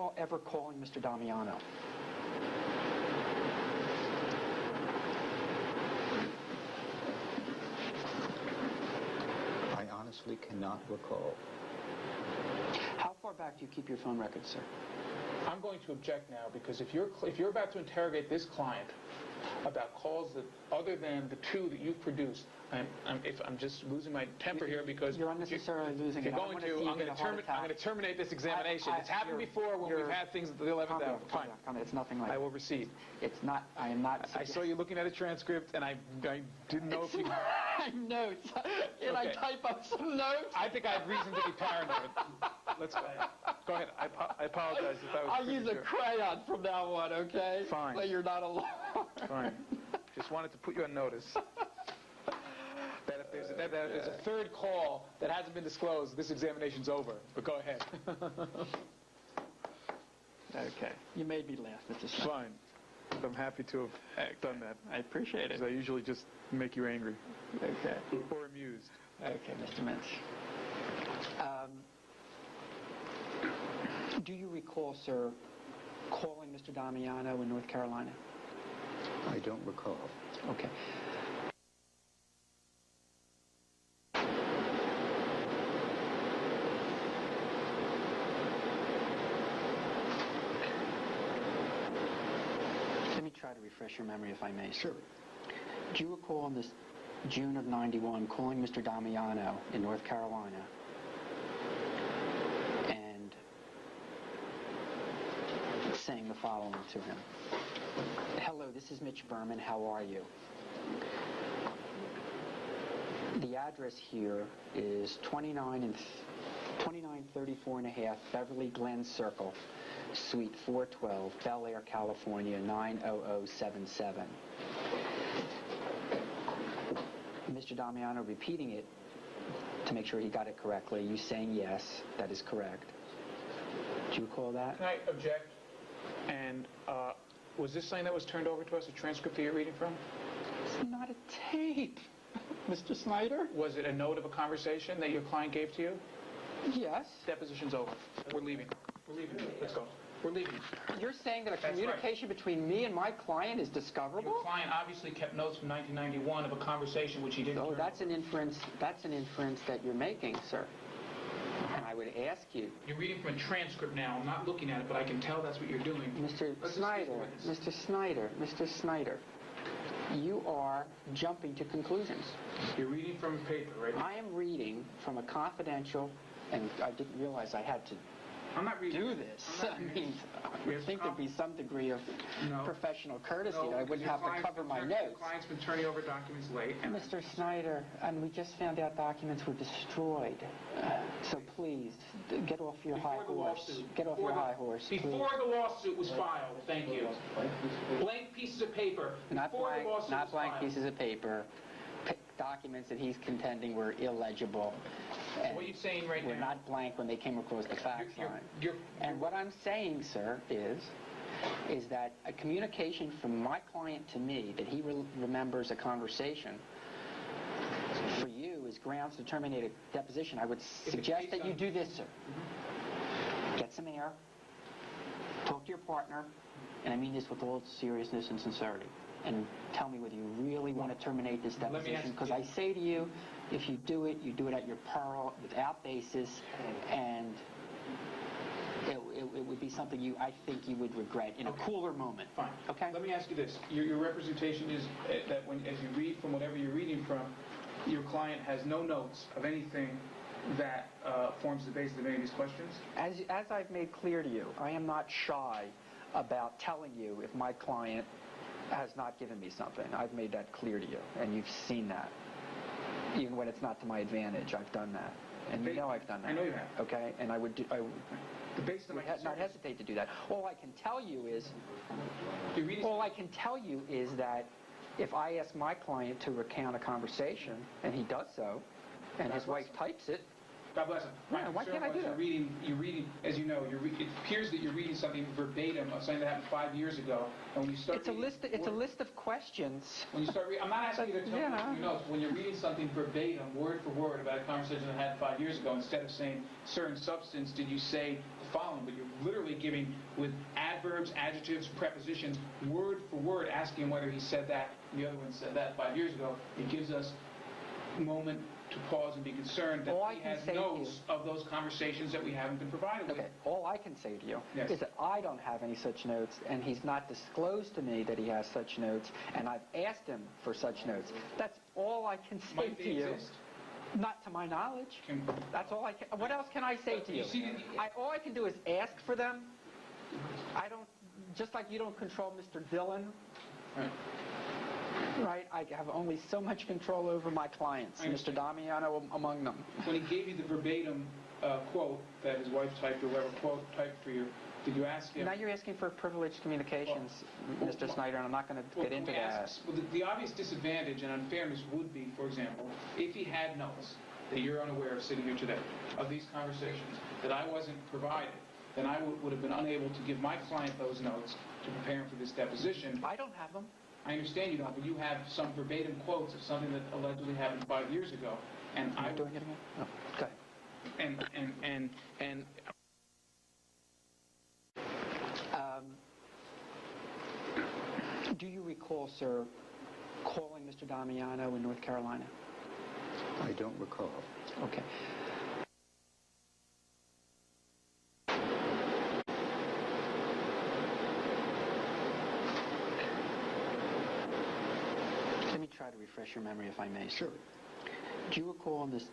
recall ever calling Mr. Damiano? I honestly cannot recall. How far back do you keep your phone records, sir? I'm going to object now, because if you're about to interrogate this client about calls that other than the two that you've produced, I'm just losing my temper here, because you're unnecessarily losing it. I'm going to terminate this examination. It's happened before when we've had things at the 11th hour. Fine. It's nothing like that. I will recede. It's not. I am not. I saw you looking at a transcript, and I didn't know if you. Notes. Can I type up some notes? I think I have reason to be paranoid. Let's go. Go ahead. I apologize if I was. I'll use a crayon from now on, okay? Fine. So you're not alone. Fine. Just wanted to put you on notice. That if there's a third call that hasn't been disclosed, this examination's over. But go ahead. Okay. You made me laugh, Mr. Smith. Fine. I'm happy to have done that. I appreciate it. Because I usually just make you angry. Okay. Or amused. Okay, Mr. Mintz. Do you recall, sir, calling Mr. Damiano in North Carolina? I don't recall. Okay. Let me try to refresh your memory, if I may. Sure. Do you recall in this June of '91 calling Mr. Damiano in North Carolina and saying the following to him? Hello, this is Mitch Berman. How are you? The address here is 2934 and a half Beverly Glen Circle, Suite 412, Bel Air, California, 90077. Mr. Damiano repeating it to make sure he got it correctly. You saying yes, that is correct. Do you recall that? Can I object? And was this something that was turned over to us, a transcript that you're reading from? It's not a tape, Mr. Snyder. Was it a note of a conversation that your client gave to you? Yes. Deposition's over. We're leaving. We're leaving. Let's go. We're leaving. You're saying that a communication between me and my client is discoverable? Your client obviously kept notes from 1991 of a conversation which he didn't. So that's an inference. That's an inference that you're making, sir. And I would ask you. You're reading from a transcript now. I'm not looking at it, but I can tell that's what you're doing. Mr. Snyder, Mr. Snyder, Mr. Snyder, you are jumping to conclusions. You're reading from a paper, right? I am reading from a confidential, and I didn't realize I had to I'm not reading. do this. I mean, I would think there'd be some degree of professional courtesy. No, I wouldn't have to cover my notes. Your client's been turning over documents late. And Mr. Snyder, and we just found out documents were destroyed. So please, get off your high horse. Get off your high horse, please. Before the lawsuit was filed, thank you. Blank pieces of paper. Not blank pieces of paper. Documents that he's contending were illegible. So what are you saying right now? Were not blank when they came across the fax line. And what I'm saying, sir, is that a communication from my client to me that he remembers a conversation for you is grounds to terminate a deposition. I would suggest that you do this, sir. Get some air, talk to your partner, and I mean this with all seriousness and sincerity, and tell me whether you really want to terminate this deposition, because I say to you, if you do it at your peril, without basis, and it would be something I think you would regret in a cooler moment. Fine. Okay? Let me ask you this. Your representation is that as you read from whatever you're reading from, your client has no notes of anything that forms the basis of any of these questions? As I've made clear to you, I am not shy about telling you if my client has not given me something. I've made that clear to you, and you've seen that. Even when it's not to my advantage, I've done that. And you know I've done that. I know you have. Okay? And I would not concern hesitate to do that. All I can tell you is that if I ask my client to recount a conversation, and he does so, and his wife types it, God bless him. Yeah, why can't I do that? You're reading, as you know, it appears that you're reading something verbatim of something that happened 5 years ago, and when you start it's a list of questions. When you start reading, I'm not asking you to tell me your notes. When you're reading something verbatim, word for word, about a conversation that happened 5 years ago, instead of saying certain substance, did you say the following, but you're literally giving with adverbs, adjectives, prepositions, word for word, asking him whether he said that and the other one said that 5 years ago. It gives us a moment to pause and be concerned that he has notes of those conversations that we haven't been provided with. Okay, all I can say to you Yes. is that I don't have any such notes, and he's not disclosed to me that he has such notes, and I've asked him for such notes. That's all I can say Might to they you. exist? Not to my knowledge. Can- That's all I can. What else can I say to you? All I can do is ask for them. I don't, just like you don't control Mr. Dillon, Right. right? I have only so much control over my clients, I Mr. understand. Damiano among them. When he gave you the verbatim quote that his wife typed or whoever quote typed for you, did you ask him? Now you're asking for privileged communications, Mr. Snyder, and I'm not going to Well, get into can we that. ask, well, the obvious disadvantage and unfairness would be, for example, if he had notes that you're unaware of sitting here today, of these conversations, that I wasn't provided, then I would have been unable to give my client those notes to prepare him for this deposition. I don't have them. I understand you don't, but you have some verbatim quotes of something that allegedly happened 5 years ago, and Am I doing it again? No. Go ahead. and Do you recall, sir, calling Mr. Damiano in North Carolina? I don't recall. Okay. Let me try to refresh your memory, if I may. Sure. Do you recall in this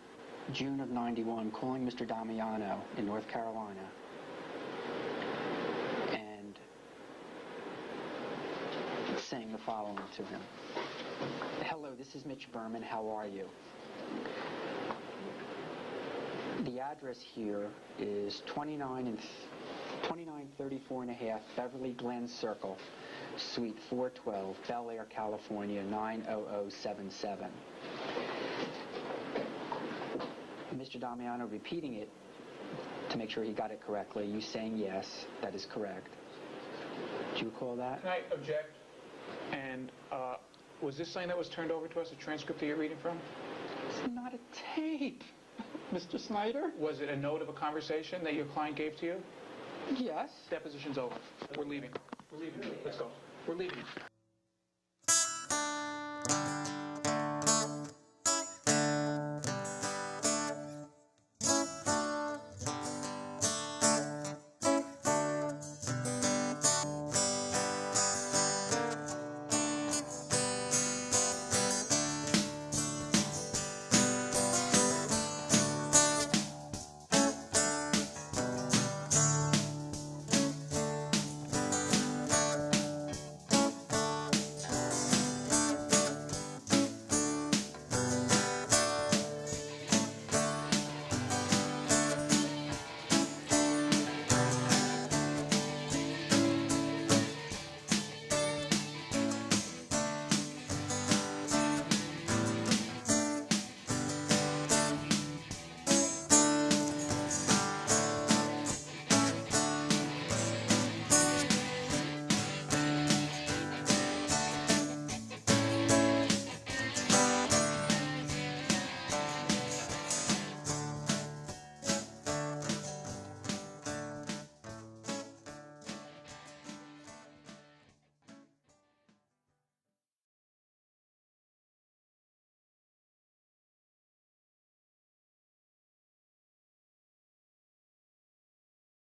June of '91 calling Mr. Damiano in North Carolina and saying the following to him? Hello, this is Mitch Berman. How are you? The address here is 2934 and a half Beverly Glen Circle, Suite 412, Bel Air, California, 90077. Mr. Damiano repeating it to make sure he got it correctly. You saying yes, that is correct. Do you recall that? can I object? And was this something that was turned over to us, a transcript that you're reading from? It's not a tape, Mr. Snyder. Was it a note of a conversation that your client gave to you? Yes. Deposition's over. We're leaving. We're leaving. Let's go. We're leaving.